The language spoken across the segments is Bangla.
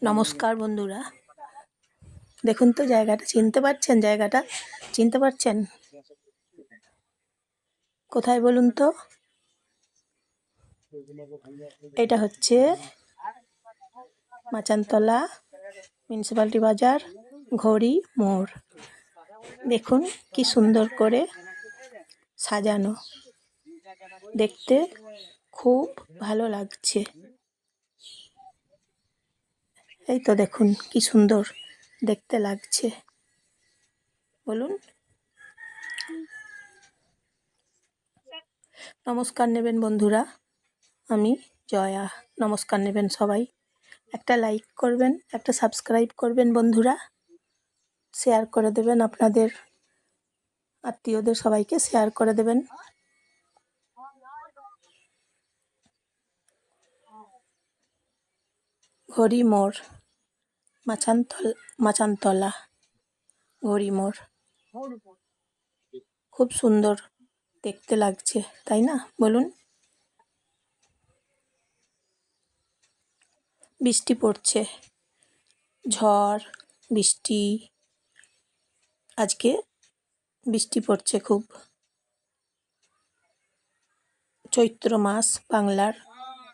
নমস্কার বন্ধুরা, দেখুন তো জায়গাটা চিনতে পারছেন? কোথায় বলুন তো? এটা হচ্ছে মাচানতলা মিউনিসিপ্যালিটি বাজার, ঘড়ি মোড়। দেখুন কি সুন্দর করে সাজানো, দেখতে খুব ভালো লাগছে। এই তো দেখুন কি সুন্দর দেখতে লাগছে, বলুন। নমস্কার নেবেন বন্ধুরা, আমি জয়া। নমস্কার নেবেন সবাই। একটা লাইক করবেন, একটা সাবস্ক্রাইব করবেন বন্ধুরা, শেয়ার করে দেবেন আপনাদের আত্মীয়দের, সবাইকে শেয়ার করে দেবেন। ঘড়ি মোড়, মাচানতলা ঘড়ি মোড়। খুব সুন্দর দেখতে লাগছে, তাই না বলুন? বৃষ্টি পড়ছে, ঝড় বৃষ্টি, আজকে বৃষ্টি পড়ছে খুব। চৈত্র মাস বাংলার,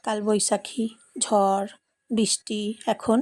কালবৈশাখী, ঝড় বৃষ্টি এখন